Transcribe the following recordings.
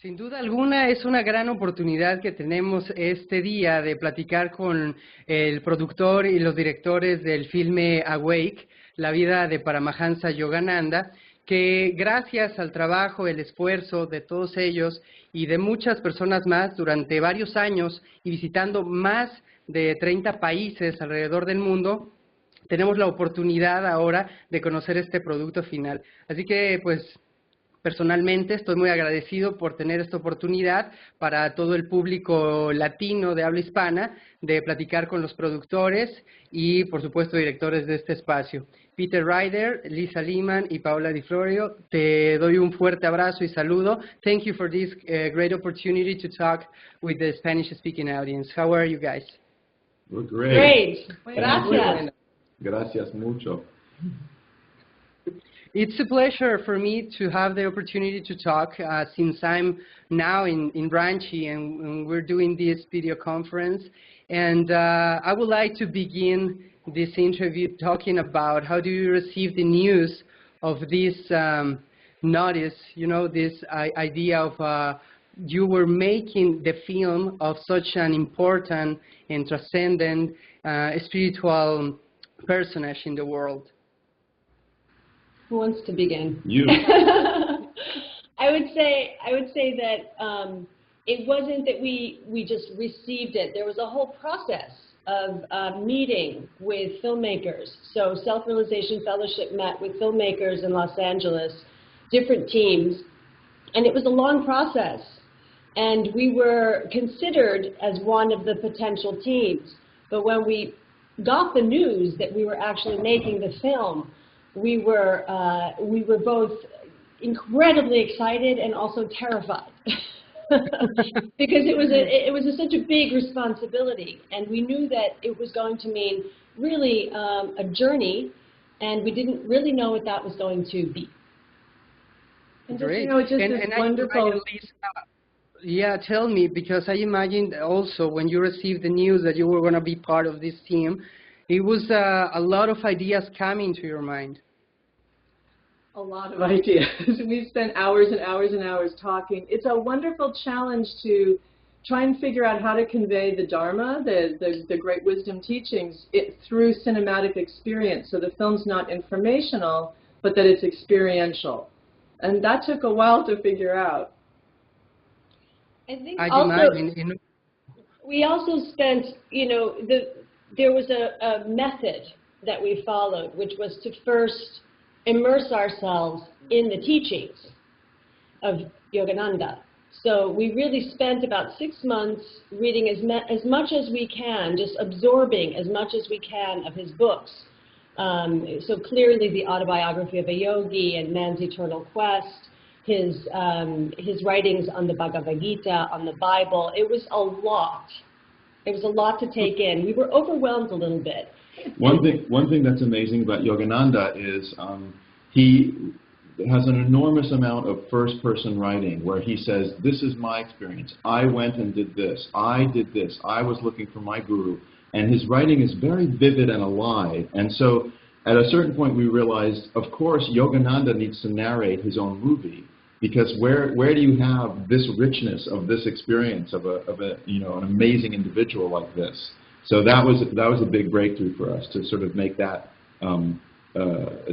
Sin duda alguna es una gran oportunidad que tenemos este día de platicar con el productor y los directores del filme Awake, la vida de Paramahansa Yogananda, que gracias al trabajo, el esfuerzo de todos ellos y de muchas personas más durante varios años y visitando más de 30 países alrededor del mundo, tenemos la oportunidad ahora de conocer este producto final. Así que, pues, personalmente estoy muy agradecido por tener esta oportunidad para todo el público latino de habla hispana de platicar con los productores y, por supuesto, directores de este espacio. Peter Ryder, Lisa Lehman y Paola Di Florio, te doy un fuerte abrazo y saludo. Thank you for this great opportunity to talk with the Spanish-speaking audience. How are you guys? We're great. Gracias. Gracias mucho. It's a pleasure for me to have the opportunity to talk since I'm now in Ranchi and we're doing this video conference. And I would like to begin this interview talking about how do you receive the news of this notice, you know, this idea of you were making the film of such an important and transcendent spiritual personage in the world. Who wants to begin? You. I would say that it wasn't that we just received it. There was a whole process of meeting with filmmakers. So Self-Realization Fellowship met with filmmakers in Los Angeles, different teams, and it was a long process. And we were considered as one of the potential teams. But when we got the news that we were actually making the film, we were both incredibly excited and also terrified because it was such a big responsibility, and we knew that it was going to mean really a journey, and we didn't really know what that was going to be. And great. You know, it just is wonderful. Yeah, tell me, because I imagined also when you received the news that you were going to be part of this team, it was a lot of ideas coming to your mind. A lot of ideas. We spent hours and hours and hours talking. It's a wonderful challenge to try and figure out how to convey the Dharma, the great wisdom teachings, through cinematic experience. So the film's not informational, but that it's experiential. And that took a while to figure out. I think we also spent, you know, there was a method that we followed, which was to first immerse ourselves in the teachings of Yogananda. So we really spent about 6 months reading as much as we can, just absorbing as much as we can of his books. So clearly the autobiography of a yogi and Man's Eternal Quest, his writings on the Bhagavad Gita, on the Bible. It was a lot. It was a lot to take in. We were overwhelmed a little bit. One thing that's amazing about Yogananda is he has an enormous amount of first-person writing where he says, this is my experience. I went and did this. I did this. I was looking for my guru. And his writing is very vivid and alive. And so at a certain point we realized, of course, Yogananda needs to narrate his own movie, because where do you have this richness of this experience of a you know, an amazing individual like this? So that was a big breakthrough for us to sort of make that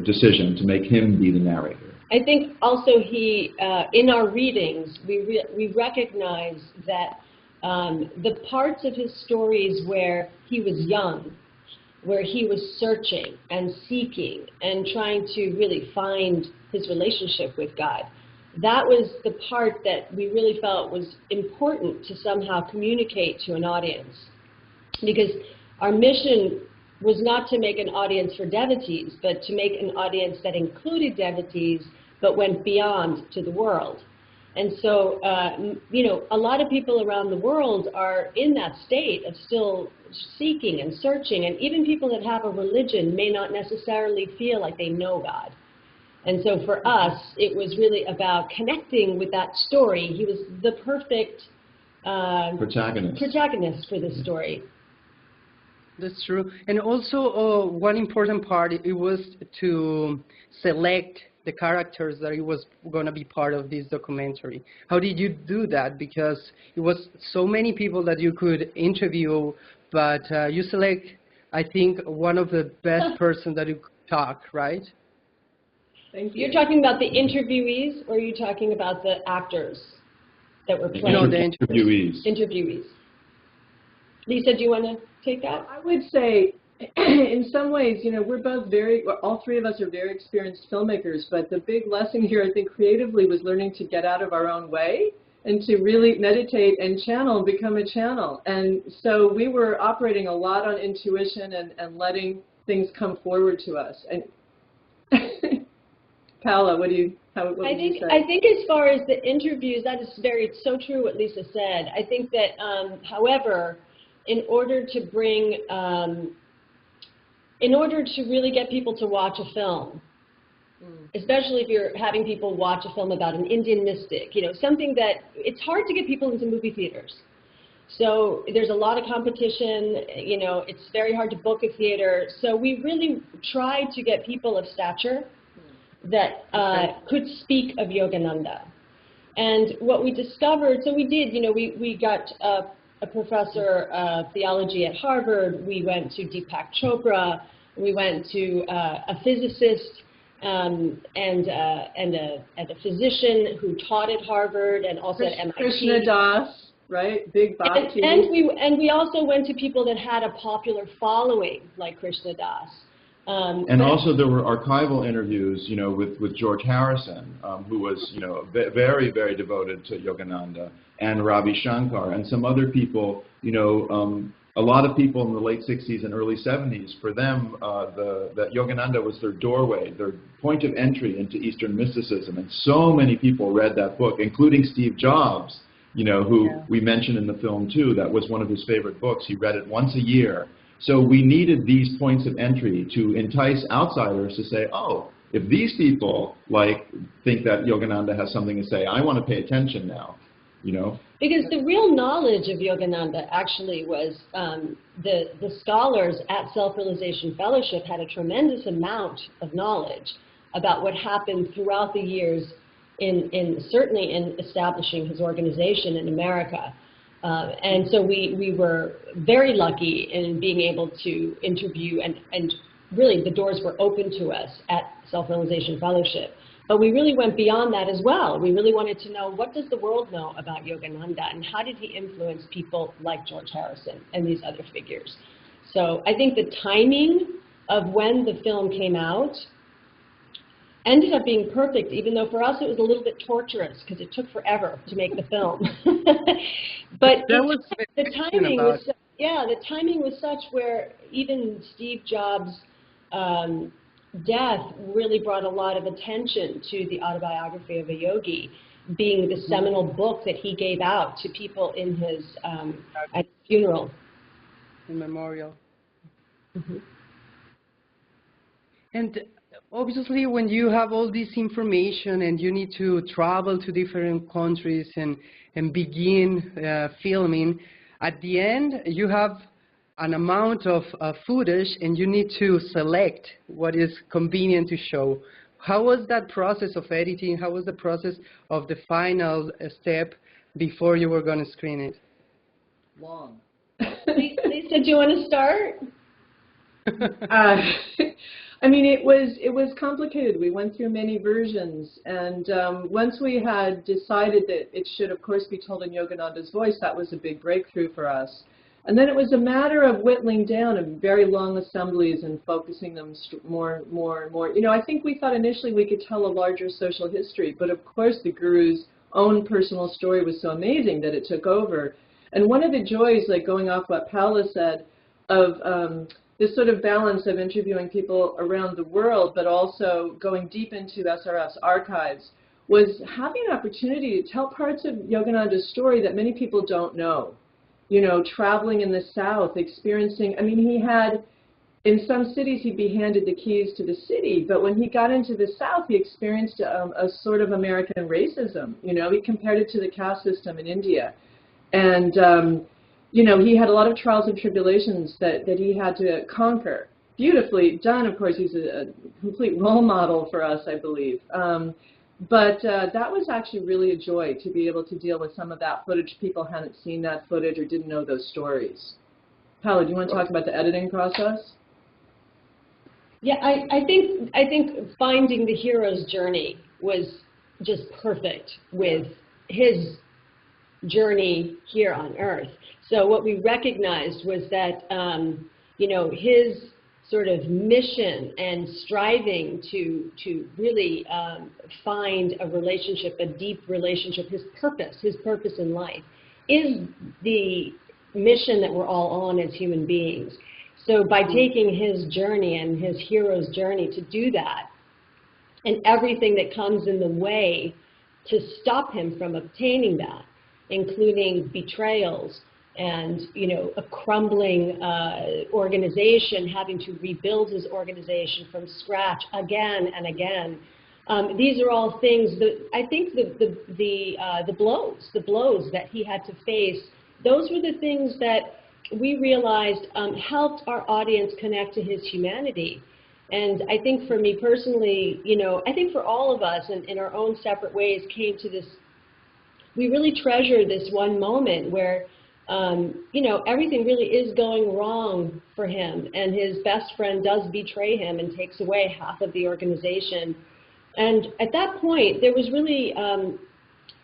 decision to make him be the narrator. I think also he, in our readings, we recognize that the parts of his stories where he was young, where he was searching and seeking and trying to really find his relationship with God, that was the part that we really felt was important to somehow communicate to an audience. Because our mission was not to make an audience for devotees, but to make an audience that included devotees, but went beyond to the world. And so, you know, a lot of people around the world are in that state of still seeking and searching, and even people that have a religion may not necessarily feel like they know God. And so for us, it was really about connecting with that story. He was the perfect protagonist for this story. That's true. And also one important part, it was to select the characters that it was going to be part of this documentary. How did you do that? Because it was so many people that you could interview, but you select, I think, one of the best person that you could talk, right? Thank you. You're talking about the interviewees, or are you talking about the actors that were playing? No, the interviewees. Interviewees. Lisa, do you want to take that? I would say, in some ways, you know, we're both all three of us are very experienced filmmakers, but the big lesson here, I think, creatively was learning to get out of our own way and to really meditate and channel, become a channel. And so we were operating a lot on intuition and letting things come forward to us. And Paola, what would you say? I think as far as the interviews, that is it's so true what Lisa said. I think that, however, in order to bring, in order to really get people to watch a film, especially if you're having people watch a film about an Indian mystic, you know, something that, it's hard to get people into movie theaters. So there's a lot of competition, you know, it's very hard to book a theater. So we really tried to get people of stature that could speak of Yogananda. And what we discovered, so we did, you know, we got a professor of theology at Harvard, we went to Deepak Chopra, we went to a physicist and a physician who taught at Harvard and also at MIT. Krishna Das, right? Big Bhakti. And we also went to people that had a popular following, like Krishna Das. And also there were archival interviews, you know, with George Harrison, who was, you know, very, very devoted to Yogananda, and Ravi Shankar, and some other people, you know, a lot of people in the late 60s and early 70s, for them, that Yogananda was their doorway, their point of entry into Eastern mysticism. And so many people read that book, including Steve Jobs, you know, who we mentioned in the film too. That was one of his favorite books. He read it once a year. So we needed these points of entry to entice outsiders to say, oh, if these people think that Yogananda has something to say, I want to pay attention now, you know. Because the real knowledge of Yogananda actually was the scholars at Self-Realization Fellowship had a tremendous amount of knowledge about what happened throughout the years certainly in establishing his organization in America. And so we were very lucky in being able to interview, and really the doors were open to us at Self-Realization Fellowship. But we really went beyond that as well. We really wanted to know, what does the world know about Yogananda, and how did he influence people like George Harrison and these other figures? So I think the timing of when the film came out ended up being perfect, even though for us it was a little bit torturous because it took forever to make the film. But the timing was, the timing was such where even Steve Jobs' death really brought a lot of attention to the autobiography of a yogi, being the seminal book that he gave out to people in his at his funeral. In memorial. And obviously, when you have all this information and you need to travel to different countries and begin filming, at the end you have an amount of footage and you need to select what is convenient to show. How was that process of editing? How was the process of the final step before you were going to screen it? Long. Lisa, do you want to start? I mean, it was complicated. We went through many versions, and once we had decided that it should, of course, be told in Yogananda's voice, that was a big breakthrough for us. And then it was a matter of whittling down of very long assemblies and focusing them more and more. You know, I think we thought initially we could tell a larger social history, but of course the guru's own personal story was so amazing that it took over. And one of the joys, like going off what Paola said, of this sort of balance of interviewing people around the world, but also going deep into SRF's archives, was having an opportunity to tell parts of Yogananda's story that many people don't know. You know, traveling in the South, experiencing, I mean, he had, in some cities he'd be handed the keys to the city, but when he got into the South, he experienced a sort of American racism. You know, he compared it to the caste system in India. And, you know, he had a lot of trials and tribulations that he had to conquer. beautifully done. Of course, he's a complete role model for us, I believe. But that was actually really a joy to be able to deal with some of that footage. People hadn't seen that footage or didn't know those stories. Paula, do you want to talk about the editing process? Yeah, I think finding the hero's journey was just perfect with his journey here on Earth. So what we recognized was that, you know, his sort of mission and striving to really find a relationship, a deep relationship, his purpose in life is the mission that we're all on as human beings. So by taking his journey and his hero's journey to do that, and everything that comes in the way to stop him from obtaining that, including betrayals and, you know, a crumbling organization, having to rebuild his organization from scratch again and again. These are all things that I think the blows that he had to face, those were the things that we realized helped our audience connect to his humanity. And I think for me personally, you know, I think for all of us in our own separate ways came to this, we really treasure this one moment where, you know, everything really is going wrong for him, and his best friend does betray him and takes away half of the organization. And at that point, there was really,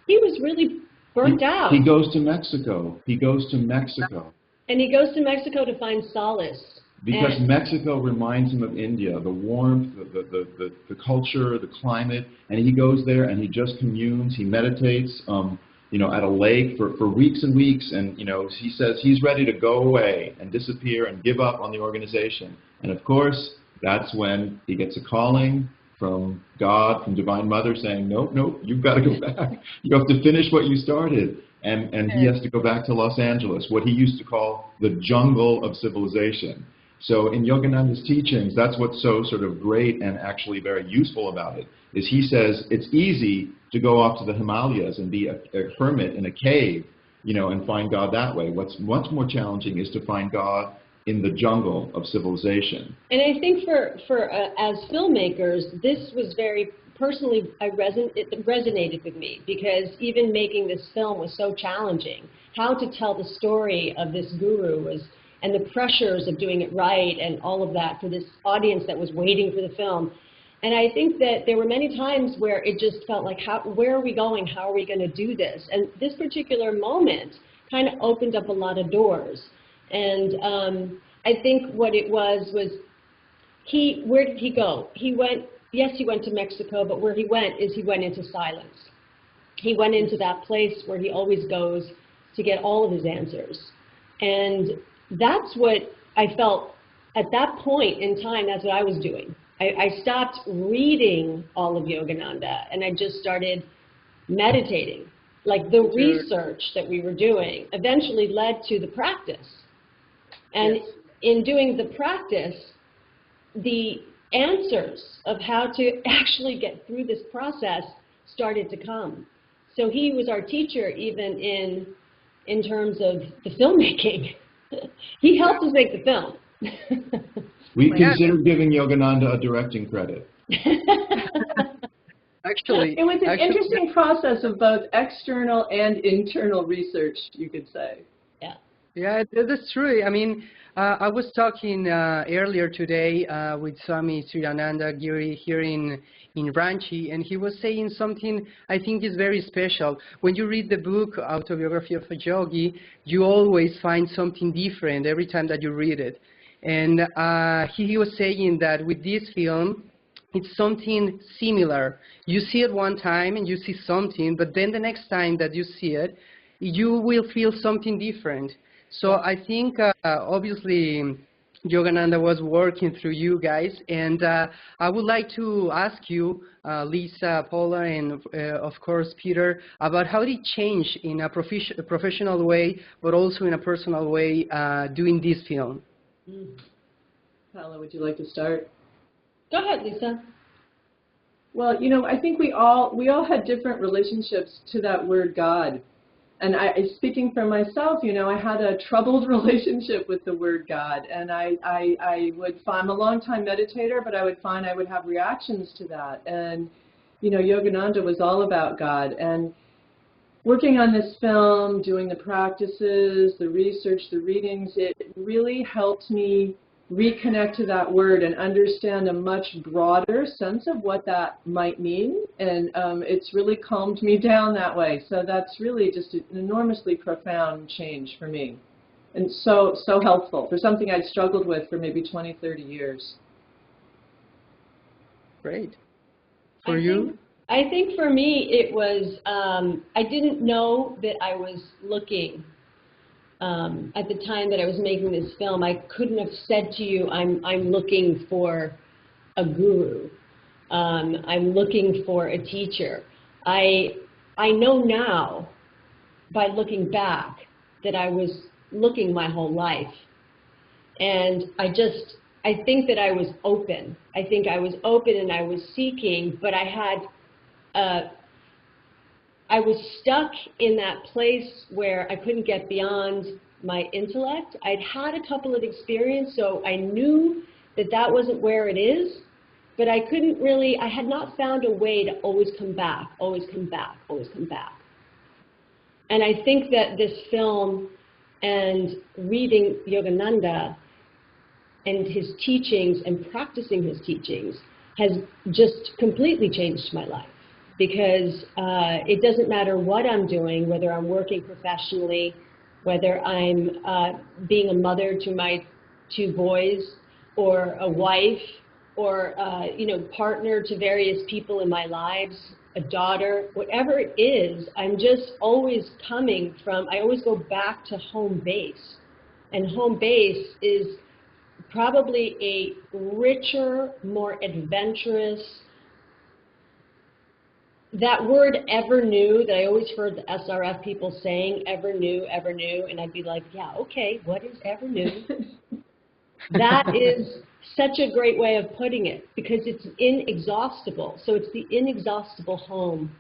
he was really burnt out. He goes to Mexico. He goes to Mexico. And he goes to Mexico to find solace. Because Mexico reminds him of India, the warmth, the culture, the climate, and he goes there and he just communes, he meditates, you know, at a lake for weeks and weeks, and, you know, he says he's ready to go away and disappear and give up on the organization. And of course, that's when he gets a calling from God, from Divine Mother, saying, nope, nope, you've got to go back. You have to finish what you started. And he has to go back to Los Angeles, what he used to call the jungle of civilization. So in Yogananda's teachings, that's what's so sort of great and actually very useful about it, is he says it's easy to go off to the Himalayas and be a hermit in a cave, you know, and find God that way. What's much more challenging is to find God in the jungle of civilization. And I think for as filmmakers, this was very personally, it resonated with me, because even making this film was so challenging. How to tell the story of this guru was, and the pressures of doing it right and all of that for this audience that was waiting for the film. And I think that there were many times where it just felt like, where are we going? How are we going to do this? And this particular moment kind of opened up a lot of doors. And I think what it was where did he go? He went, yes, he went to Mexico, but where he went is he went into silence. He went into that place where he always goes to get all of his answers. And that's what I felt at that point in time. That's what I was doing. I stopped reading all of Yogananda, and I just started meditating. Like the research that we were doing eventually led to the practice. And in doing the practice, the answers of how to actually get through this process started to come. So he was our teacher even in terms of the filmmaking. He helped us make the film. We considered giving Yogananda a directing credit. Actually, it was an interesting process of both external and internal research, you could say. Yeah. Yeah, that's true. I mean, I was talking earlier today with Swami Sriyananda Giri here in Ranchi, and he was saying something I think is very special. When you read the book, Autobiography of a Yogi, you always find something different every time that you read it. And he was saying that with this film, it's something similar. You see it one time and you see something, but then the next time that you see it, you will feel something different. So I think, obviously, Yogananda was working through you guys, and I would like to ask you, Lisa, Paula, and of course Peter, about how did it change in a professional way, but also in a personal way, doing this film. Paula, would you like to start? Go ahead, Lisa. Well, you know, I think we all had different relationships to that word God. And speaking for myself, you know, I had a troubled relationship with the word God, and I would find, I'm a long-time meditator, but I would find I would have reactions to that. And, you know, Yogananda was all about God. And working on this film, doing the practices, the research, the readings, it really helped me reconnect to that word and understand a much broader sense of what that might mean. And it's really calmed me down that way. So that's really just an enormously profound change for me. And so helpful for something I'd struggled with for maybe 20, 30 years. Great. For you? I think for me it was, I didn't know that I was looking at the time that I was making this film. I couldn't have said to you, I'm looking for a guru. I'm looking for a teacher. I know now, by looking back, that I was looking my whole life. And I think that I was open. I think I was open and I was seeking, but I was stuck in that place where I couldn't get beyond my intellect. I'd had a couple of experiences, so I knew that that wasn't where it is, but I couldn't really, I had not found a way to always come back, always come back, always come back. And I think that this film and reading Yogananda and his teachings and practicing his teachings has just completely changed my life. Because it doesn't matter what I'm doing, whether I'm working professionally, whether I'm being a mother to my 2 boys, or a wife, or you know, partner to various people in my lives, a daughter, whatever it is, I'm just always coming from, I always go back to home base. And home base is probably a richer, more adventurous, that word ever new that I always heard the SRF people saying, ever new, and I'd be like, yeah, okay, what is ever new? That is such a great way of putting it, because it's inexhaustible. So it's the inexhaustible home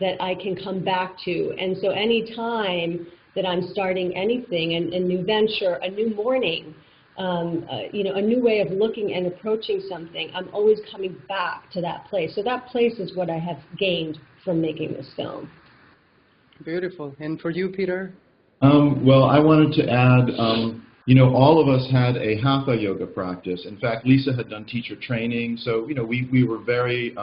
that I can come back to. And so any time that I'm starting anything, a new venture, a new morning, you know, a new way of looking and approaching something, I'm always coming back to that place. So that place is what I have gained from making this film. Beautiful. And for you, Peter? Well, I wanted to add, you know, all of us had a hatha yoga practice. In fact, Lisa had done teacher training, so, you know, we were very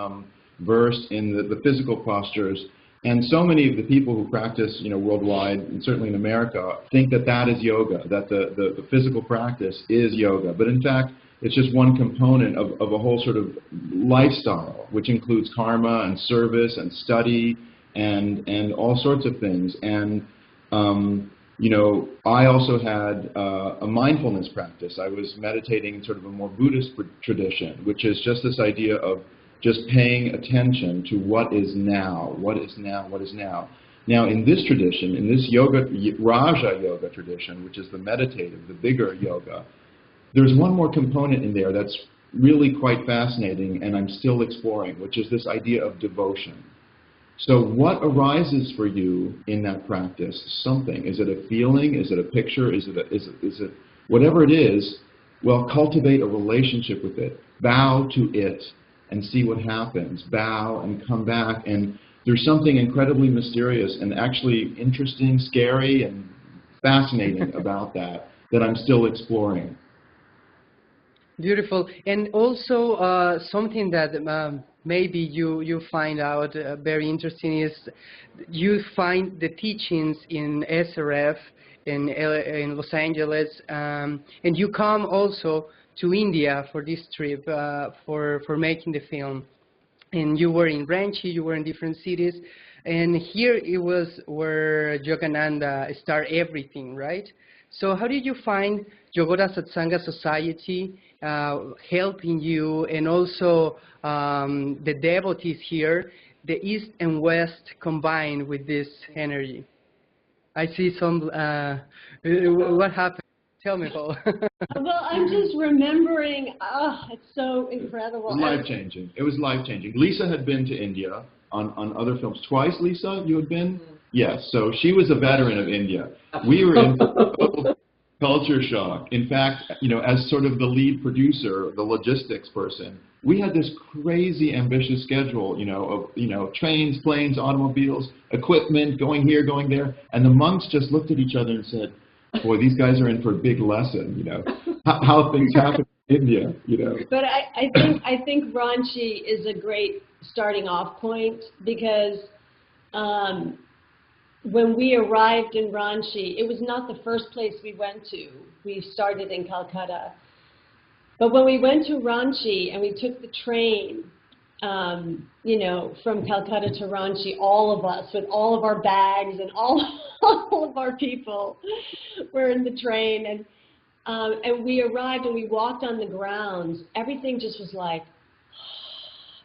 versed in the physical postures. And so many of the people who practice, you know, worldwide, and certainly in America, think that that is yoga, that the physical practice is yoga. But in fact, it's just one component of a whole sort of lifestyle, which includes karma and service and study and all sorts of things. And, you know, I also had a mindfulness practice. I was meditating in sort of a more Buddhist tradition, which is just this idea of just paying attention to what is now, what is now, what is now. Now, in this tradition, in this yoga, Raja yoga tradition, which is the meditative, the bigger yoga, there's one more component in there that's really quite fascinating, and I'm still exploring, which is this idea of devotion. So what arises for you in that practice? Something. Is it a feeling? Is it a picture? Is it whatever it is? Well, cultivate a relationship with it. Bow to it and see what happens. Bow and come back. And there's something incredibly mysterious and actually interesting, scary, and fascinating about that I'm still exploring. Beautiful. And also something that maybe you find out very interesting is you find the teachings in SRF in Los Angeles, and you come also to India for this trip for making the film. And you were in Ranchi, you were in different cities, and here it was where Yogananda started everything, right? So how did you find Yogoda Satsanga Society helping you, and also the devotees here, the East and West combined with this energy? I see some, what happened? Tell me, Paul. Well, I'm just remembering, it's so incredible. It was life-changing. It was life-changing. Lisa had been to India on other films. Twice, Lisa, you had been? Yes, so she was a veteran of India. We were in total culture shock. In fact, you know, as sort of the lead producer, the logistics person, we had this crazy ambitious schedule, you know, of, you know, trains, planes, automobiles, equipment, going here, going there, and the monks just looked at each other and said, boy, these guys are in for a big lesson, you know, how things happen in India, you know. But I think Ranchi is a great starting off point, because when we arrived in Ranchi, it was not the first place we went to. We started in Calcutta. But when we went to Ranchi and we took the train, you know, from Calcutta to Ranchi, all of us with all of our bags and all of our people were in the train. And we arrived and we walked on the grounds. Everything just was like,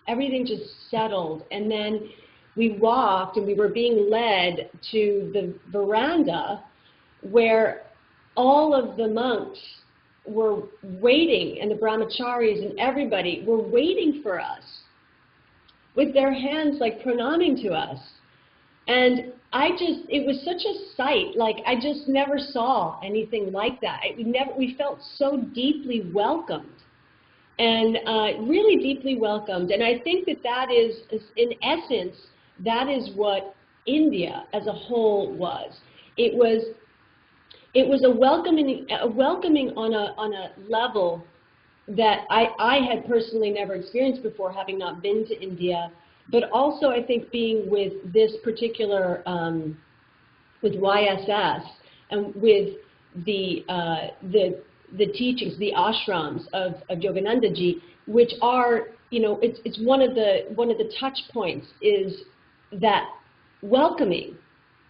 everything just settled. And then we walked and we were being led to the veranda where all of the monks were waiting, and the brahmacharis and everybody were waiting for us with their hands like pranaming to us. And it was such a sight, like I just never saw anything like that. We felt so deeply welcomed, and really deeply welcomed. And I think that is, in essence, that is what India as a whole was. It was a welcoming on a level that I had personally never experienced before, having not been to India. But also, I think being with this particular, with YSS and with the teachings, the ashrams of Yogananda ji, which are, you know, it's one of the touch points is that welcoming,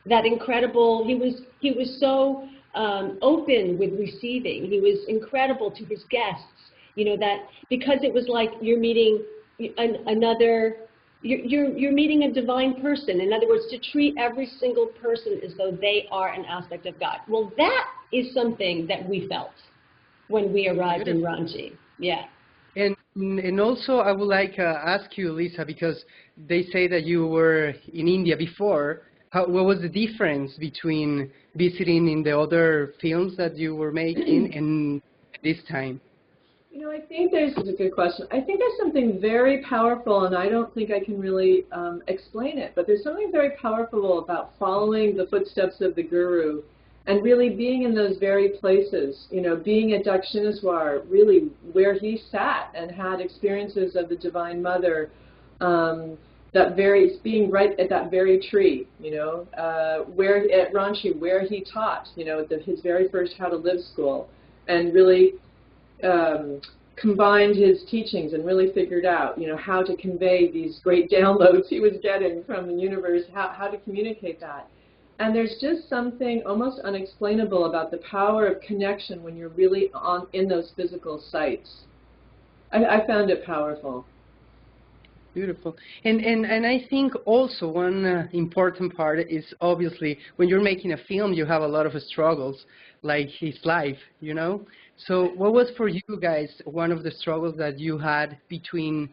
that incredible. He was so open with receiving. He was incredible to his guests. You know, that because it was like you're meeting another. You're meeting a divine person. In other words, to treat every single person as though they are an aspect of God. Well, that is something that we felt when we arrived in Ranchi. Yeah. And also, I would like to ask you, Lisa, because they say that you were in India before. What was the difference between visiting in the other films that you were making and this time? You know, I think there's a good question. I think there's something very powerful, and I don't think I can really explain it, but there's something very powerful about following the footsteps of the Guru and really being in those very places, you know, being at Dakshineswar, really where he sat and had experiences of the Divine Mother, being right at that very tree, you know, where at Ranchi, where he taught, you know, his very first How to Live school, and really combined his teachings and really figured out, you know, how to convey these great downloads he was getting from the universe, how to communicate that. And there's just something almost unexplainable about the power of connection when you're really in those physical sites. I found it powerful. Beautiful. And I think also one important part is obviously when you're making a film, you have a lot of struggles, like his life, you know? So what was for you guys one of the struggles that you had between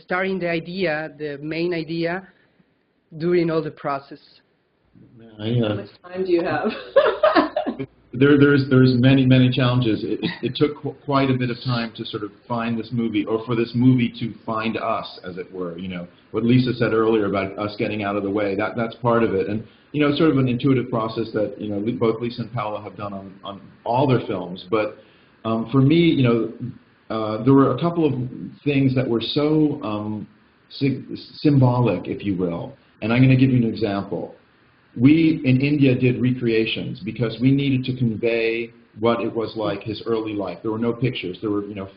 starting the idea, the main idea, during all the process? How much time do you have? There's many challenges. It took quite a bit of time to sort of find this movie, or for this movie to find us, as it were. You know, what Lisa said earlier about us getting out of the way, that's part of it. And, you know, sort of an intuitive process that, you know, both Lisa and Paula have done on all their films. But for me, you know, there were a couple of things that were so symbolic, if you will. And I'm going to give you an example. We, in India, did recreations because we needed to convey what it was like, his early life. There were no pictures. There were, you know,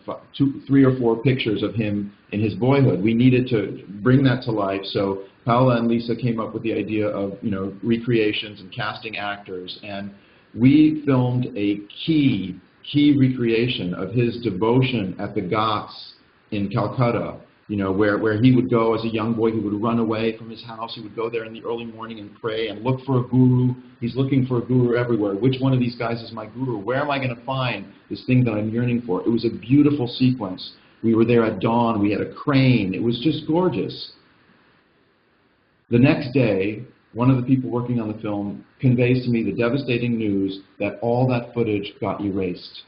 3 or 4 pictures of him in his boyhood. We needed to bring that to life. So Paula and Lisa came up with the idea of, you know, recreations and casting actors. And we filmed a key recreation of his devotion at the Ghats in Calcutta. You know, where he would go as a young boy, he would run away from his house. He would go there in the early morning and pray and look for a guru. He's looking for a guru everywhere. Which one of these guys is my guru? Where am I going to find this thing that I'm yearning for? It was a beautiful sequence. We were there at dawn. We had a crane. It was just gorgeous. The next day, one of the people working on the film conveys to me the devastating news that all that footage got erased.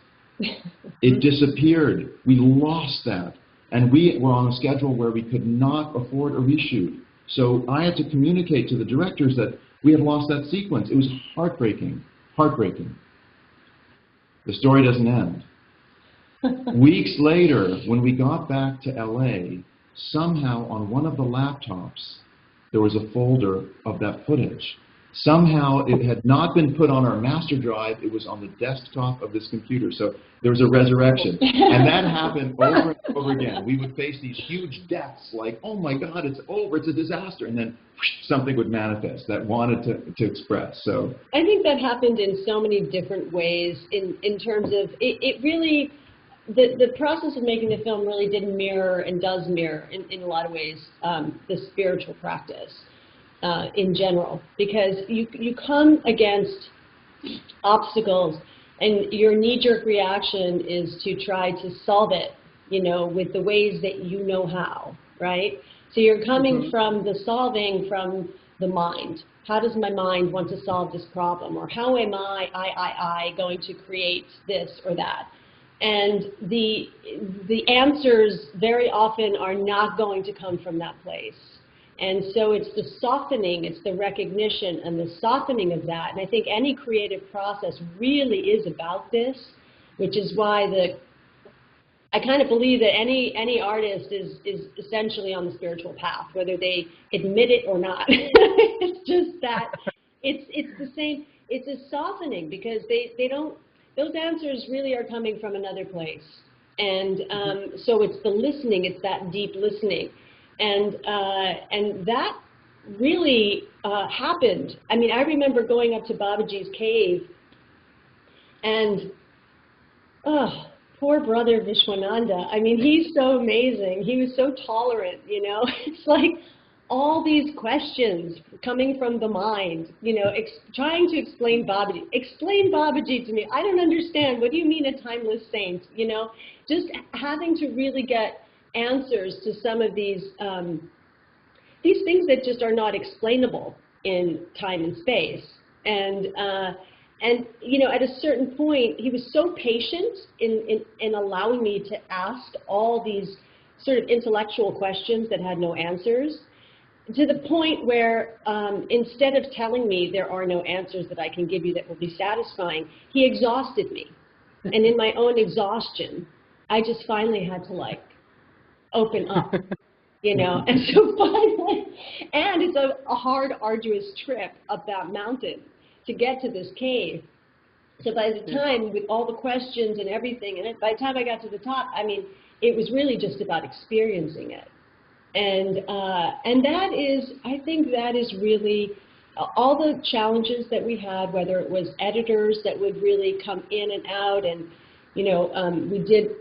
It disappeared. We lost that. And we were on a schedule where we could not afford a reshoot. So I had to communicate to the directors that we had lost that sequence. It was heartbreaking, heartbreaking. The story doesn't end. Weeks later, when we got back to LA, somehow on one of the laptops, there was a folder of that footage. Somehow it had not been put on our master drive, it was on the desktop of this computer. So there was a resurrection. And that happened over and over again. We would face these huge deaths like, oh my God, it's over, it's a disaster. And then whoosh, something would manifest that wanted to express. So I think that happened in so many different ways in terms of, it really, the process of making the film really did mirror and does mirror in a lot of ways the spiritual practice. In general, because you come against obstacles and your knee-jerk reaction is to try to solve it, you know, with the ways that you know how, right? So you're coming from the solving from the mind. How does my mind want to solve this problem? Or how am I going to create this or that? And the answers very often are not going to come from that place. And so it's the softening, it's the recognition and the softening of that. And I think any creative process really is about this, which is why I kind of believe that any artist is essentially on the spiritual path, whether they admit it or not. It's just that it's the same. It's a softening because they don't. Those answers really are coming from another place, and so it's the listening. It's that deep listening. And that really happened. I mean, I remember going up to Babaji's cave, and poor brother Vishwananda. I mean, he's so amazing. He was so tolerant, you know. It's like all these questions coming from the mind, you know, trying to explain Babaji. Explain Babaji to me. I don't understand. What do you mean a timeless saint? You know, just having to really get answers to some of these things that just are not explainable in time and space. And you know, at a certain point, he was so patient in allowing me to ask all these sort of intellectual questions that had no answers, to the point where instead of telling me there are no answers that I can give you that will be satisfying, he exhausted me. And in my own exhaustion, I just finally had to open up, you know, and so finally, and it's a hard, arduous trip up that mountain to get to this cave. So by the time, with all the questions and everything, and by the time I got to the top, I mean, it was really just about experiencing it. And that is, I think that is really all the challenges that we had, whether it was editors that would really come in and out, and, you know, we did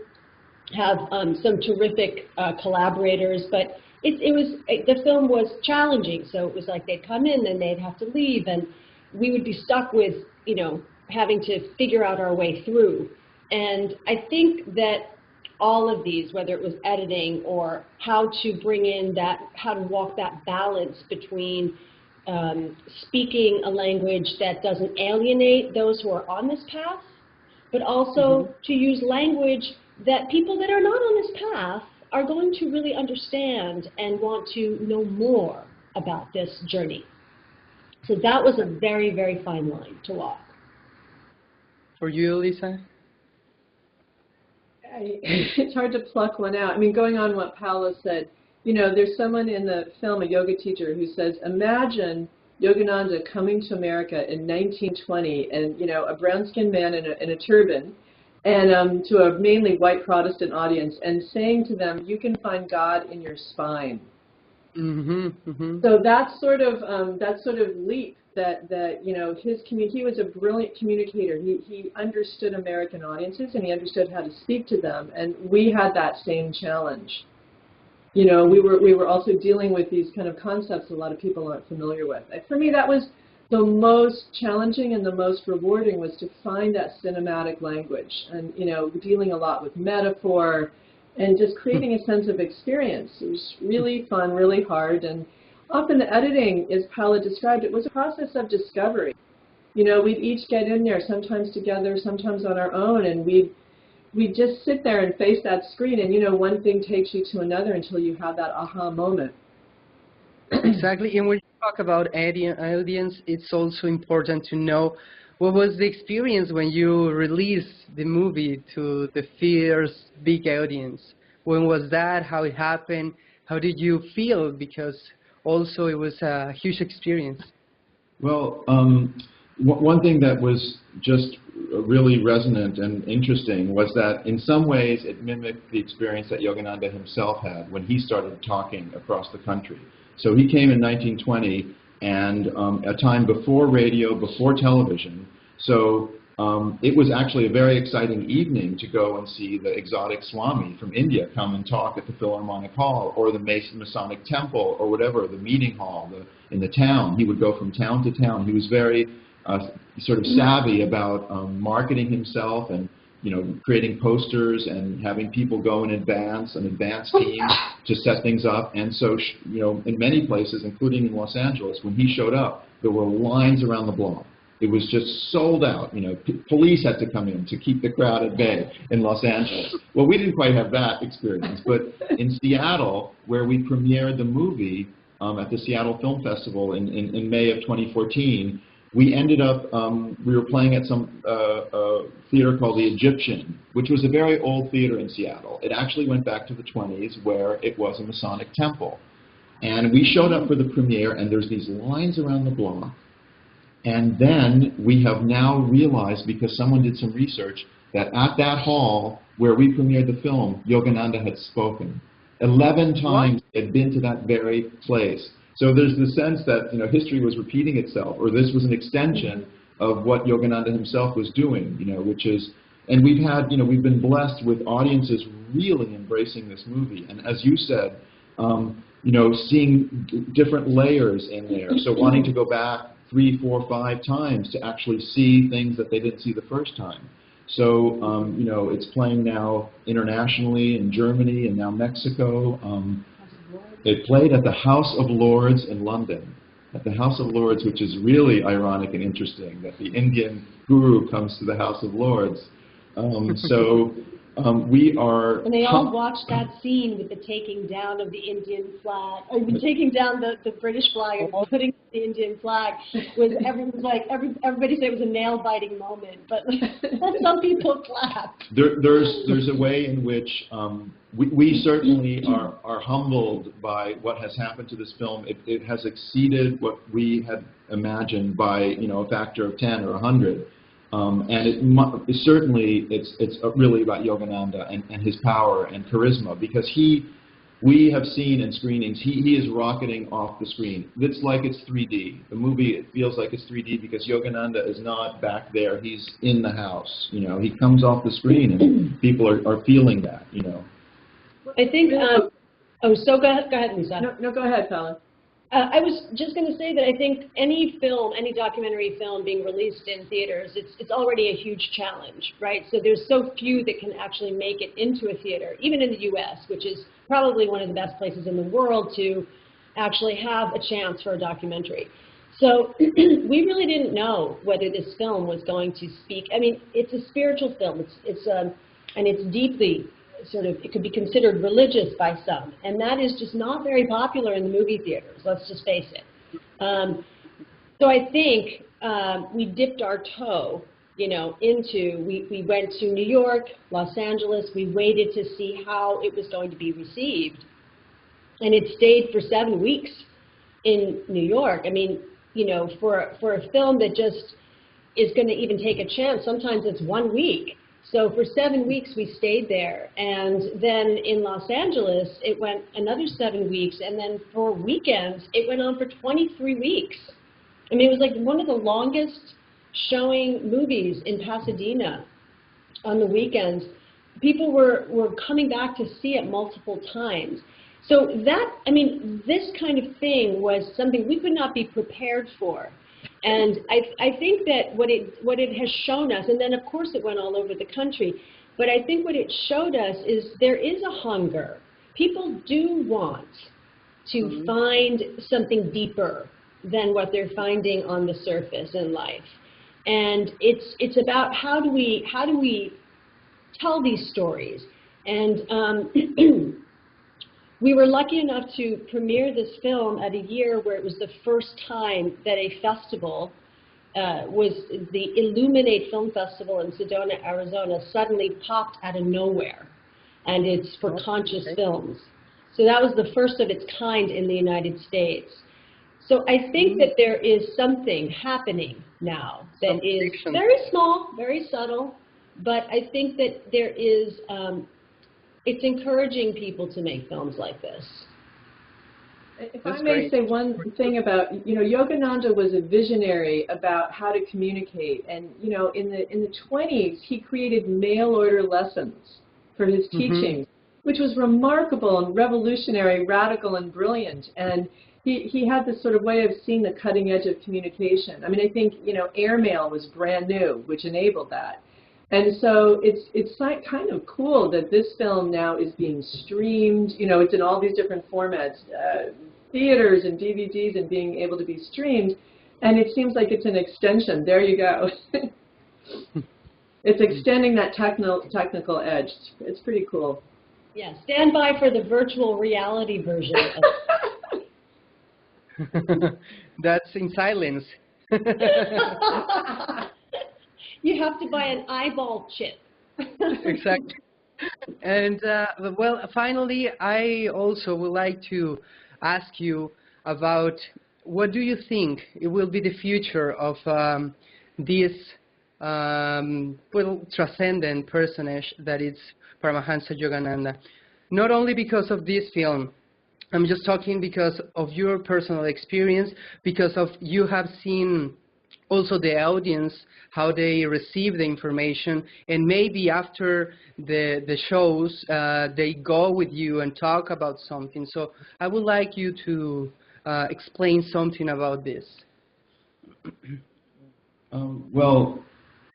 have some terrific collaborators, but the film was challenging. So it was like they'd come in and they'd have to leave, and we would be stuck with, you know, having to figure out our way through. And I think that all of these, whether it was editing or how to bring in that, how to walk that balance between speaking a language that doesn't alienate those who are on this path, but also to use language that people that are not on this path are going to really understand and want to know more about this journey. So that was a very, very fine line to walk. For you, Lisa? It's hard to pluck one out. I mean, going on what Paolo said, you know, there's someone in the film, a yoga teacher, who says, imagine Yogananda coming to America in 1920 and, you know, a brown-skinned man in a turban, and to a mainly white Protestant audience, and saying to them, you can find God in your spine. So that sort of leap that you know, he was a brilliant communicator. He understood American audiences, and he understood how to speak to them, and we had that same challenge. You know, we were also dealing with these kind of concepts a lot of people aren't familiar with. For me, that was the most challenging and the most rewarding, was to find that cinematic language, and, you know, dealing a lot with metaphor and just creating a sense of experience. It was really fun, really hard, and Often the editing, as Paula described, it was a process of discovery. You know, we'd each get in there, sometimes together, sometimes on our own, and we'd just sit there and face that screen, and, you know, one thing takes you to another until you have that aha moment. Exactly, and when you talk about audience, it's also important to know what was the experience when you released the movie to the first big audience. When was that? How it happened? How did you feel? Because also it was a huge experience. Well, one thing that was just really resonant and interesting was that in some ways it mimicked the experience that Yogananda himself had when he started talking across the country. So he came in 1920, and a time before radio, before television. So it was actually a very exciting evening to go and see the exotic Swami from India come and talk at the Philharmonic Hall, or the Masonic Temple, or whatever, the meeting hall in the town. He would go from town to town. He was very sort of savvy about marketing himself and, you know, creating posters and having people go in advance, an advance team to set things up. And so, you know, in many places, including in Los Angeles, when he showed up, there were lines around the block. It was just sold out. You know, police had to come in to keep the crowd at bay in Los Angeles. Well, we didn't quite have that experience, but in Seattle, where we premiered the movie at the Seattle Film Festival in May of 2014, we ended up, we were playing at some theater called the Egyptian, which was a very old theater in Seattle. It actually went back to the 20s, where it was a Masonic temple. And we showed up for the premiere, and there's these lines around the block. And then we have now realized, because someone did some research, that at that hall where we premiered the film, Yogananda had spoken. 11 times he had been to that very place. So there's the sense that, you know, history was repeating itself, or this was an extension of what Yogananda himself was doing, you know, which is, and we've had, you know, we've been blessed with audiences really embracing this movie. And as you said, you know, seeing different layers in there. So wanting to go back 3, 4, 5 times to actually see things that they didn't see the first time. So, you know, it's playing now internationally in Germany and now Mexico. It played at the House of Lords in London, at the House of Lords, which is really ironic and interesting that the Indian guru comes to the House of Lords. We are... And they all watched that scene with the taking down of the Indian flag, or the taking down the British flag and putting the Indian flag. Everybody said it was a nail-biting moment, but some people clapped. There's a way in which we certainly are humbled by what has happened to this film. It has exceeded what we had imagined by, you know, a factor of 10 or 100. And certainly it's really about Yogananda and his power and charisma, because we have seen in screenings, he is rocketing off the screen. It's like it's 3D. The movie, it feels like it's 3D because Yogananda is not back there. He's in the house. You know, he comes off the screen and people are feeling that, you know. I think, go ahead, Lisa. No, go ahead, Paula. I was just going to say that I think any film, any documentary film being released in theaters, it's already a huge challenge, right? So there's so few that can actually make it into a theater, even in the U.S., which is probably one of the best places in the world to actually have a chance for a documentary. So we really didn't know whether this film was going to speak. I mean, it's a spiritual film. And it's deeply sort of, it could be considered religious by some, and that is just not very popular in the movie theaters, let's just face it. So I think we dipped our toe, you know, we went to New York, Los Angeles, we waited to see how it was going to be received, and it stayed for 7 weeks in New York. I mean, you know, for a film that just is going to even take a chance, sometimes it's 1 week. So for 7 weeks we stayed there, and then in Los Angeles it went another 7 weeks, and then for weekends it went on for 23 weeks. I mean, it was like one of the longest showing movies in Pasadena on the weekends. People were coming back to see it multiple times. So that, I mean, this kind of thing was something we could not be prepared for. And I think that what it has shown us, and then of course it went all over the country, but I think what it showed us is there is a hunger. People do want to find something deeper than what they're finding on the surface in life. And it's about how do we tell these stories. And we were lucky enough to premiere this film at a year where it was the first time that a festival was the Illuminate Film Festival in Sedona, Arizona, suddenly popped out of nowhere. And it's for conscious films. So that was the first of its kind in the United States. So I think that there is something happening now that is very small, very subtle, but I think that there is, it's encouraging people to make films like this. If I may say one thing about, Yogananda was a visionary about how to communicate. And, in the 20s, he created mail-order lessons for his teachings, which was remarkable and revolutionary, radical and brilliant. And he had this sort of way of seeing the cutting edge of communication. I mean, I think, airmail was brand new, which enabled that. And so it's kind of cool that this film now is being streamed. It's in all these different formats, theaters and DVDs, and being able to be streamed. And it seems like it's an extension. There you go. It's extending that technical edge. It's pretty cool. Yeah, stand by for the virtual reality version. That's in silence. You have to buy an eyeball chip. Exactly. And well, finally, I also would like to ask you about what do you think it will be the future of this transcendent personage that is Paramahansa Yogananda. Not only because of this film, I'm just talking because of your personal experience, because of you have seen also the audience, how they receive the information, and maybe after the shows, they go with you and talk about something. So I would like you to explain something about this. Well,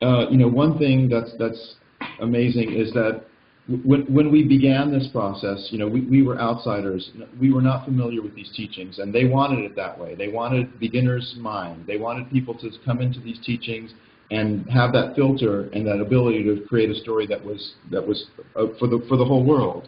one thing that's amazing is that when we began this process, we were outsiders. We were not familiar with these teachings, and they wanted it that way. They wanted beginner's mind. They wanted people to come into these teachings and have that filter and that ability to create a story that was for the whole world.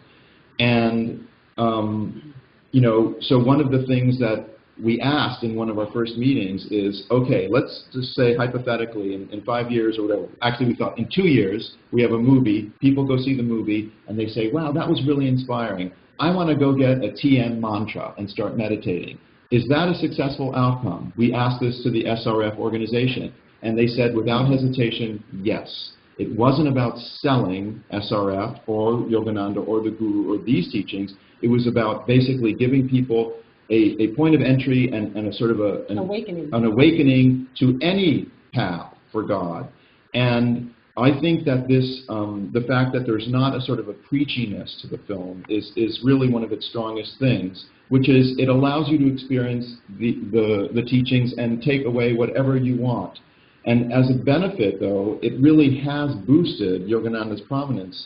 And so one of the things that we asked in one of our first meetings is, okay, let's just say hypothetically in 5 years or whatever, actually we thought in 2 years we have a movie, people go see the movie and they say, wow, that was really inspiring. I want to go get a TN mantra and start meditating. Is that a successful outcome? We asked this to the SRF organization and they said without hesitation, yes. It wasn't about selling SRF or Yogananda or the Guru or these teachings. It was about basically giving people a point of entry and a sort of an awakening to any path for God. And I think that this, the fact that there's not a sort of a preachiness to the film is really one of its strongest things, which is it allows you to experience the teachings and take away whatever you want. And as a benefit, though, it really has boosted Yogananda's prominence.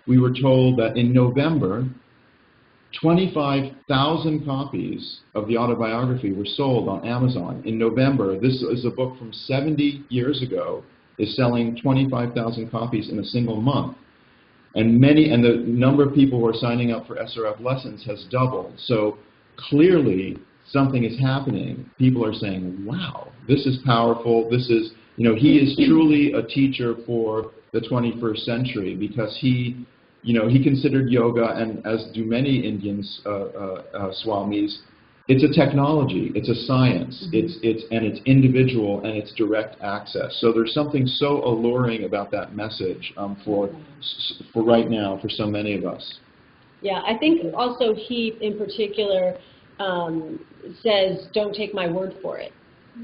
We were told that in November, 25,000 copies of the autobiography were sold on Amazon. In November, this is a book from 70 years ago, is selling 25,000 copies in a single month. And the number of people who are signing up for SRF lessons has doubled. So clearly something is happening. People are saying, wow, this is powerful. This is, he is truly a teacher for the 21st century because he considered yoga, and as do many Indians, swamis, it's a technology, it's a science, it's individual, and it's direct access. So there's something so alluring about that message for right now for so many of us. Yeah, I think also he, in particular, says, "Don't take my word for it,"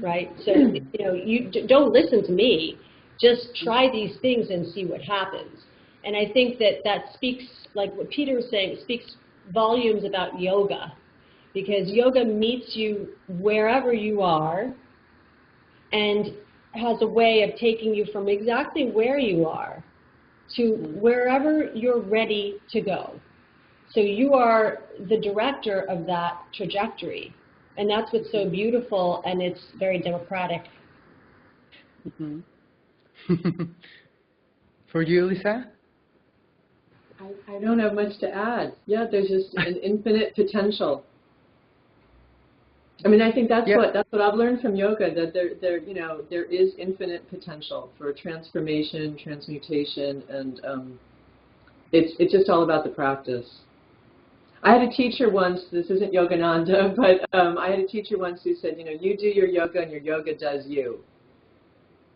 right? So you don't listen to me. Just try these things and see what happens. And I think that speaks, like what Peter was saying, it speaks volumes about yoga, because yoga meets you wherever you are and has a way of taking you from exactly where you are to wherever you're ready to go. So you are the director of that trajectory. And that's what's so beautiful, and it's very democratic. Mm-hmm. For you, Lisa? I don't have much to add. Yeah, there's just an infinite potential. I mean, I think that's what I've learned from yoga, that there is infinite potential for transformation, transmutation, and it's just all about the practice. I had a teacher once, this isn't Yogananda, but I had a teacher once who said, you do your yoga and your yoga does you.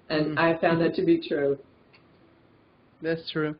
And I found that to be true. That's true.